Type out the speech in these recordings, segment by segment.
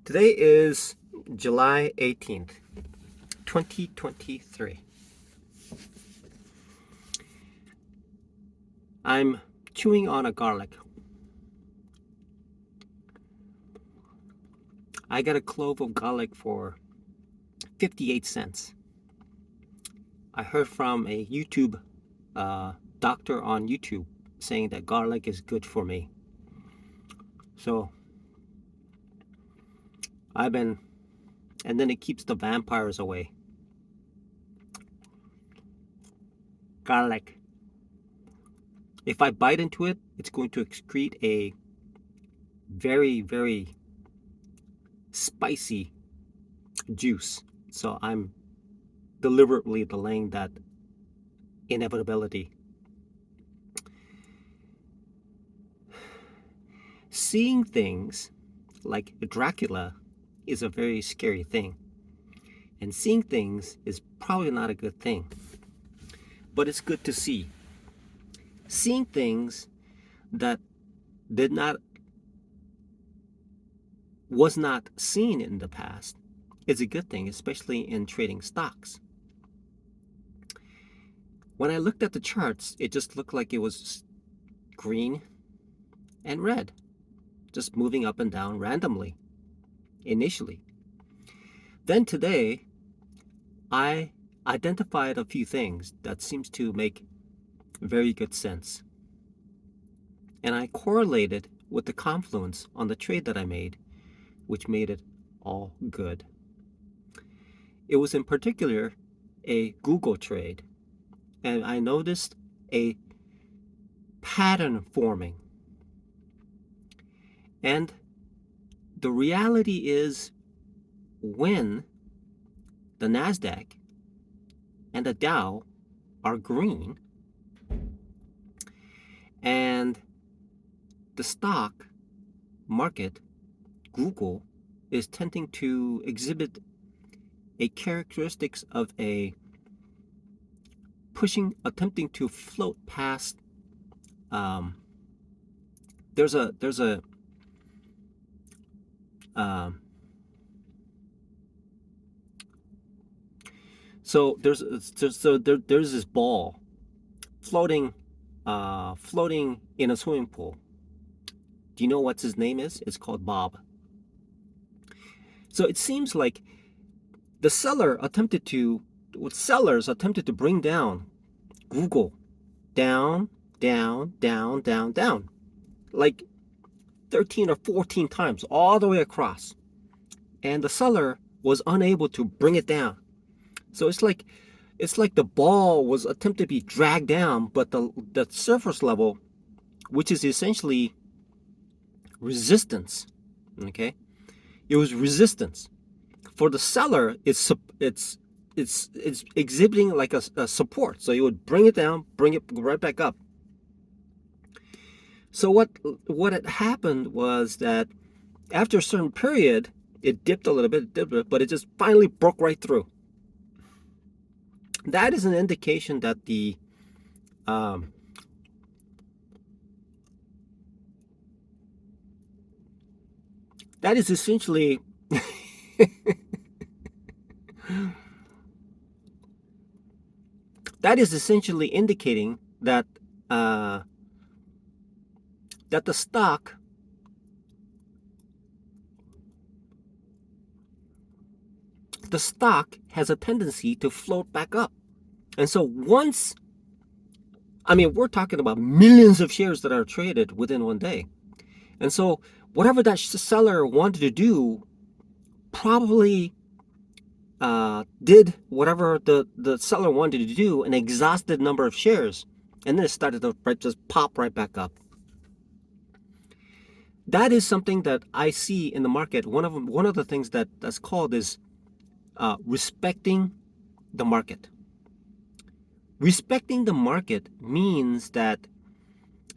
Today is July 18th, 2023. I'm chewing on a garlic. I got a clove of garlic for 58 cents. I heard from a YouTube doctor on YouTube saying that garlic is good for me. So and then it keeps the vampires away. Garlic. If I bite into it, it's going to excrete a very, very spicy juice. So I'm deliberately delaying that inevitability. Seeing things like Dracula is a very scary thing. And seeing things is probably not a good thing. But it's good to see. Seeing things that was not seen in the past is a good thing, especially in trading stocks. When I looked at the charts, it just looked like it was green and red, just moving up and down randomly, initially. Then today, I identified a few things that seems to make very good sense. And I correlated with the confluence on the trade that I made, which made it all good. It was in particular a Google trade, and I noticed a pattern forming. And the reality is, when the NASDAQ and the Dow are green and the stock market, Google, is tending to exhibit a characteristics of attempting to float past. There's a so there's this ball floating in a swimming pool. Do you know what his name is? It's called Bob. So it seems like the sellers attempted to bring down Google down, like 13 or 14 times, all the way across. And the seller was unable to bring it down. So it's like the ball was attempted to be dragged down, but the surface level, which is essentially resistance, okay? It was resistance. For the seller, it's exhibiting like a support. So you would bring it down, bring it right back up. So what had happened was that after a certain period, it dipped a little bit, but it just finally broke right through. That is an indication that that is essentially that is essentially indicating that that the stock has a tendency to float back up. And so we're talking about millions of shares that are traded within one day. And so whatever that seller wanted to do probably did whatever the seller wanted to do, an exhausted number of shares, and then it started to just pop right back up. That is something that I see in the market. One of the things that's called is respecting the market. Respecting the market means that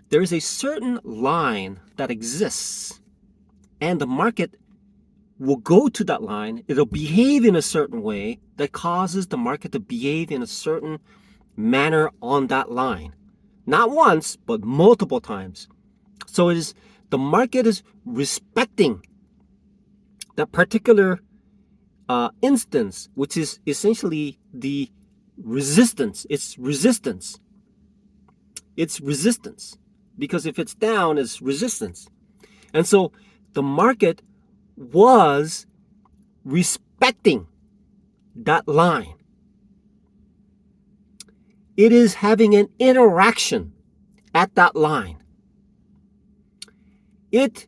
there is a certain line that exists, and the market will go to that line. It'll behave in a certain way that causes the market to behave in a certain manner on that line. Not once, but multiple times. So the market is respecting that particular instance, which is essentially the resistance. It's resistance. It's resistance. Because if it's down, it's resistance. And so the market was respecting that line. It is having an interaction at that line. It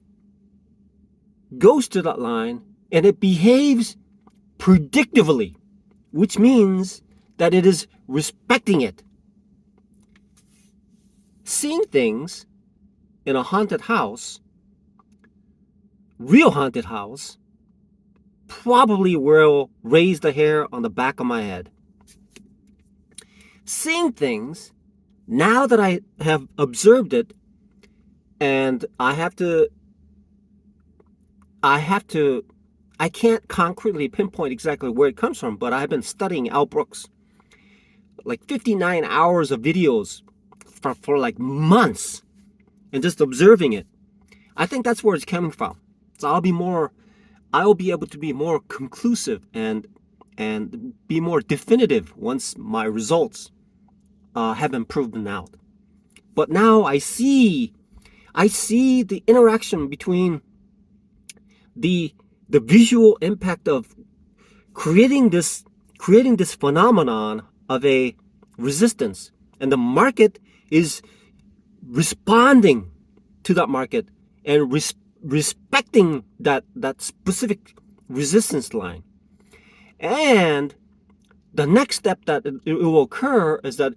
goes to that line and it behaves predictively, which means that it is respecting it. Seeing things in a haunted house, real haunted house, probably will raise the hair on the back of my head. Seeing things, now that I have observed it, and I can't concretely pinpoint exactly where it comes from, but I've been studying Al Brooks, like 59 hours of videos for like months, and just observing it. I think that's where it's coming from. So I will be able to be more conclusive and be more definitive once my results have been proven out. But now I see the interaction between the visual impact of creating this phenomenon of a resistance, and the market is responding to that market and respecting that specific resistance line. And the next step that it will occur is that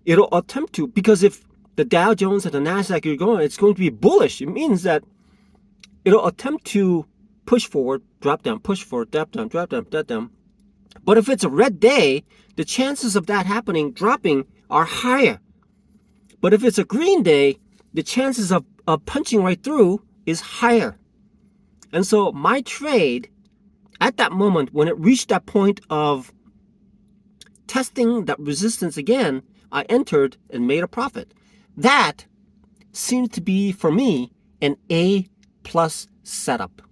it'll attempt to, because if the Dow Jones and the Nasdaq are going, it's going to be bullish. It means that it'll attempt to push forward, drop down, push forward, drop down, drop down, drop down. But if it's a red day, the chances of that happening, dropping, are higher. But if it's a green day, the chances of punching right through is higher. And so my trade, at that moment, when it reached that point of testing that resistance again, I entered and made a profit. That seems to be, for me, an A+ setup.